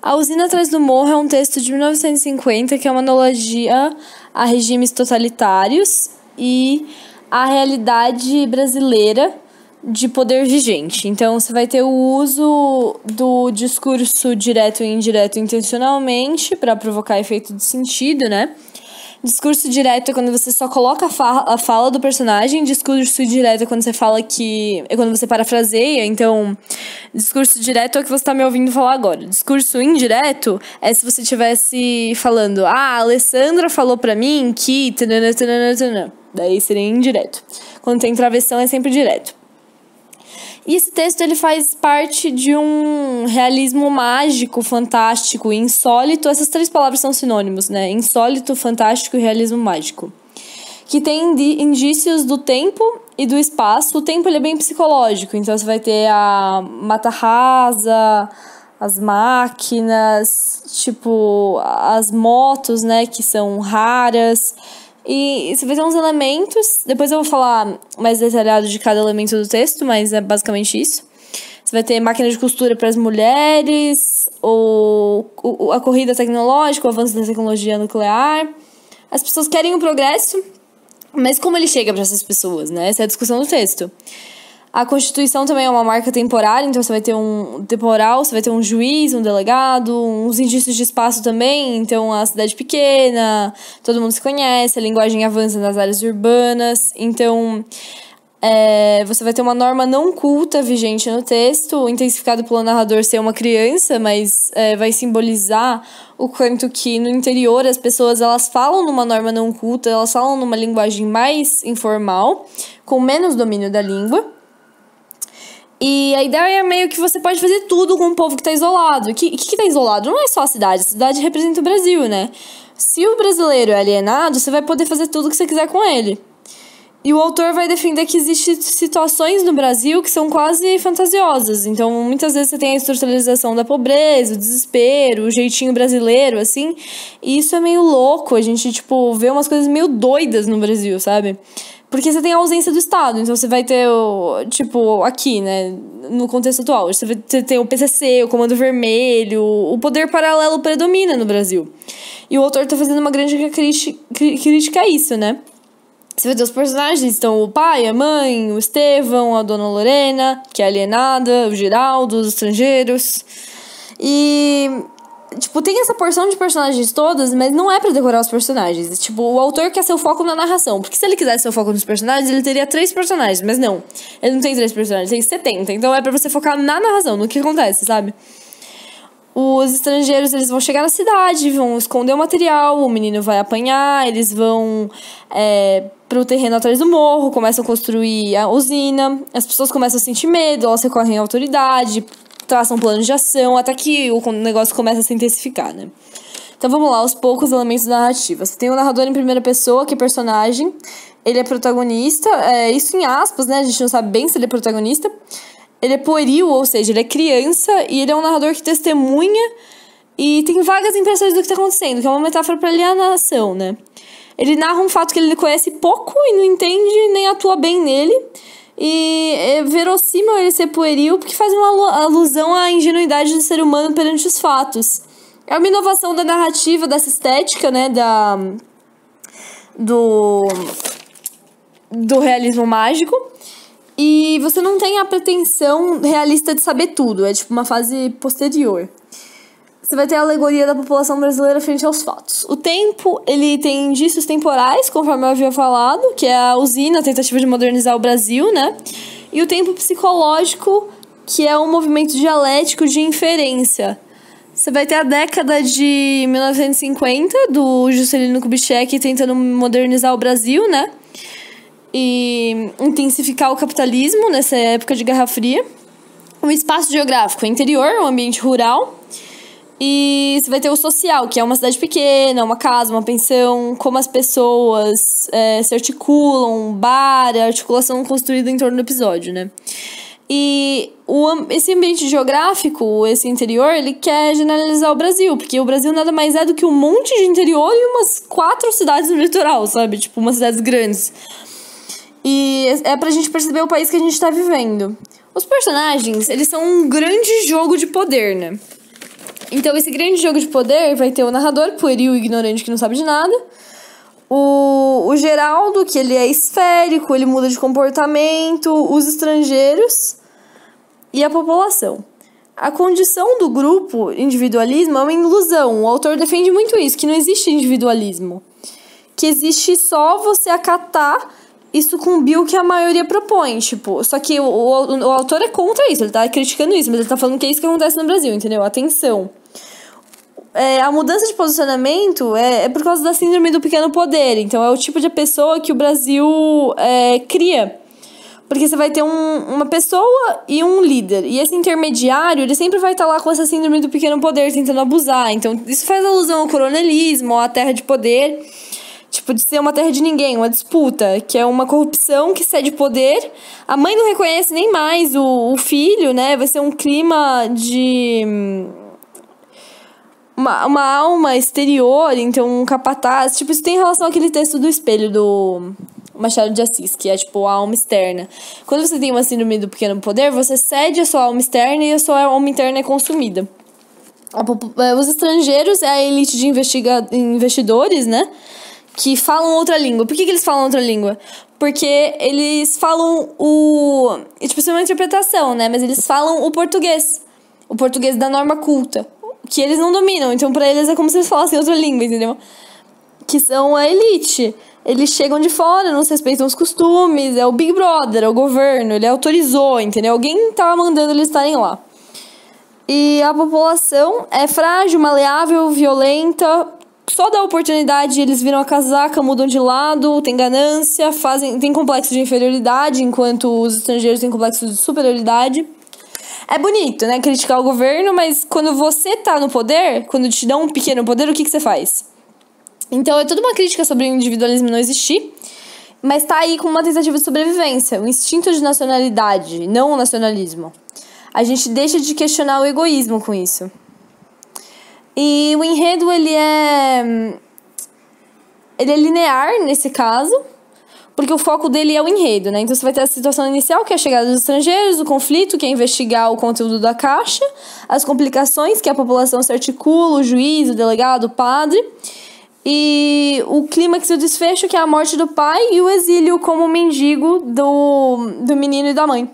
A Usina Atrás do Morro é um texto de 1950 que é uma analogia a regimes totalitários e a realidade brasileira de poder vigente. Então, você vai ter o uso do discurso direto e indireto intencionalmente para provocar efeito de sentido, né? Discurso direto é quando você só coloca a fala do personagem. Discurso indireto é quando você fala que... é quando você parafraseia. Então, discurso direto é o que você tá me ouvindo falar agora. Discurso indireto é se você estivesse falando: a Alessandra falou pra mim que... tanana, tanana, tanana. Daí seria indireto. Quando tem travessão é sempre direto. E esse texto ele faz parte de um realismo mágico, fantástico e insólito. Essas três palavras são sinônimos, né? Insólito, fantástico e realismo mágico. Que tem indícios do tempo e do espaço. O tempo ele é bem psicológico. Então você vai ter a mata rasa, as máquinas, tipo as motos, né? Que são raras. E você vai ter uns elementos, depois eu vou falar mais detalhado de cada elemento do texto, mas é basicamente isso. Você vai ter máquina de costura para as mulheres, a corrida tecnológica, o avanço da tecnologia nuclear. As pessoas querem o progresso, mas como ele chega para essas pessoas, né? Essa é a discussão do texto. A Constituição também é uma marca temporária, então você vai ter um temporal, você vai ter um juiz, um delegado, uns indícios de espaço também, então a cidade pequena, todo mundo se conhece, a linguagem avança nas áreas urbanas, então você vai ter uma norma não culta vigente no texto, intensificado pelo narrador ser uma criança, mas vai simbolizar o quanto que no interior as pessoas elas falam numa norma não culta, elas falam numa linguagem mais informal, com menos domínio da língua. E a ideia é meio que você pode fazer tudo com um povo que tá isolado. O que tá isolado? Não é só a cidade representa o Brasil, né? Se o brasileiro é alienado, você vai poder fazer tudo o que você quiser com ele. E o autor vai defender que existem situações no Brasil que são quase fantasiosas. Então, muitas vezes você tem a estruturalização da pobreza, o desespero, o jeitinho brasileiro, assim. E isso é meio louco. A gente, vê umas coisas meio doidas no Brasil, sabe? Porque você tem a ausência do Estado, então você vai ter aqui, né, no contexto atual, você vai ter o PCC, o Comando Vermelho, o poder paralelo predomina no Brasil. E o autor tá fazendo uma grande crítica a isso, né? Você vai ter os personagens, então o pai, a mãe, o Estevão, a dona Lorena, que é alienada, o Geraldo, os estrangeiros. E... tem essa porção de personagens todas, mas não é pra decorar os personagens. O autor quer seu foco na narração. Porque se ele quisesse seu foco nos personagens, ele teria 3 personagens. Mas não, ele não tem 3 personagens, ele tem 70. Então é pra você focar na narração, no que acontece, sabe? Os estrangeiros, eles vão chegar na cidade, vão esconder o material, o menino vai apanhar, eles vão pro terreno atrás do morro, começam a construir a usina, as pessoas começam a sentir medo, elas recorrem à autoridade, traçam planos de ação, até que o negócio começa a se intensificar, né? Então vamos lá, aos poucos elementos narrativos. Você tem o narrador em primeira pessoa, que é personagem, ele é protagonista, isso em aspas, né? A gente não sabe bem se ele é protagonista. Ele é pueril, ou seja, ele é criança, e ele é um narrador que testemunha e tem vagas impressões do que está acontecendo, que é uma metáfora para alienação, né? Ele narra um fato que ele conhece pouco e não entende nem atua bem nele. E é verossímil ele ser pueril porque faz uma alusão à ingenuidade do ser humano perante os fatos. É uma inovação da narrativa, dessa estética, né, do realismo mágico. E você não tem a pretensão realista de saber tudo, é uma fase posterior. Você vai ter a alegoria da população brasileira frente aos fatos. O tempo, ele tem indícios temporais, conforme eu havia falado, que é a usina, a tentativa de modernizar o Brasil, né? E o tempo psicológico, que é um movimento dialético de inferência. Você vai ter a década de 1950, do Juscelino Kubitschek tentando modernizar o Brasil, né? E intensificar o capitalismo nessa época de Guerra Fria. O espaço geográfico, interior, um ambiente rural. E você vai ter o social, que é uma cidade pequena, uma casa, uma pensão, como as pessoas se articulam, um bar, a articulação construída em torno do episódio, né? E esse ambiente geográfico, esse interior, ele quer generalizar o Brasil, porque o Brasil nada mais é do que um monte de interior e umas 4 cidades no litoral, sabe? Umas cidades grandes. E é pra gente perceber o país que a gente tá vivendo. Os personagens, eles são um grande jogo de poder, né? Então, esse grande jogo de poder vai ter o narrador, pueril e ignorante, que não sabe de nada. O Geraldo, que ele é esférico, ele muda de comportamento. Os estrangeiros e a população. A condição do grupo individualismo é uma ilusão. O autor defende muito isso, que não existe individualismo. Que existe só você acatar e sucumbir o que a maioria propõe, tipo... Só que o autor é contra isso, ele tá criticando isso, mas ele tá falando que é isso que acontece no Brasil, entendeu? Atenção. A mudança de posicionamento é por causa da síndrome do pequeno poder. Então, é o tipo de pessoa que o Brasil cria. Porque você vai ter uma pessoa e um líder. E esse intermediário, ele sempre vai estar lá com essa síndrome do pequeno poder, tentando abusar. Então, isso faz alusão ao coronelismo, à terra de poder. Tipo, de ser uma terra de ninguém, uma disputa. Que é uma corrupção que cede poder. A mãe não reconhece nem mais o filho, né? Vai ser um clima de... Uma alma exterior, então um capataz. Tipo, isso tem relação àquele texto do espelho do Machado de Assis, que é tipo a alma externa. Quando você tem uma síndrome do pequeno poder, você cede a sua alma externa e a sua alma interna é consumida. Os estrangeiros é a elite de investidores, né? Que falam outra língua. Por que eles falam outra língua? Porque eles falam tipo, isso é uma interpretação, né? Mas eles falam o português. O português da norma culta. Que eles não dominam, então pra eles é como se eles falassem outra língua, entendeu? Que são a elite. Eles chegam de fora, não se respeitam os costumes, é o Big Brother, é o governo, ele autorizou, entendeu? Alguém tava mandando eles estarem lá. E a população é frágil, maleável, violenta, só dá oportunidade, eles viram a casaca, mudam de lado, tem ganância, tem complexo de inferioridade, enquanto os estrangeiros têm complexo de superioridade. É bonito, né, criticar o governo, mas quando você tá no poder, quando te dão um pequeno poder, o que você faz? Então, é toda uma crítica sobre o individualismo não existir, mas tá aí com uma tentativa de sobrevivência, o instinto de nacionalidade, não o nacionalismo. A gente deixa de questionar o egoísmo com isso. E o enredo, ele é linear, nesse caso, porque o foco dele é o enredo, né? Então, você vai ter a situação inicial, que é a chegada dos estrangeiros, o conflito, que é investigar o conteúdo da Caixa, as complicações, que a população se articula, o juiz, o delegado, o padre, e o clímax e o desfecho, que é a morte do pai, e o exílio como mendigo do menino e da mãe.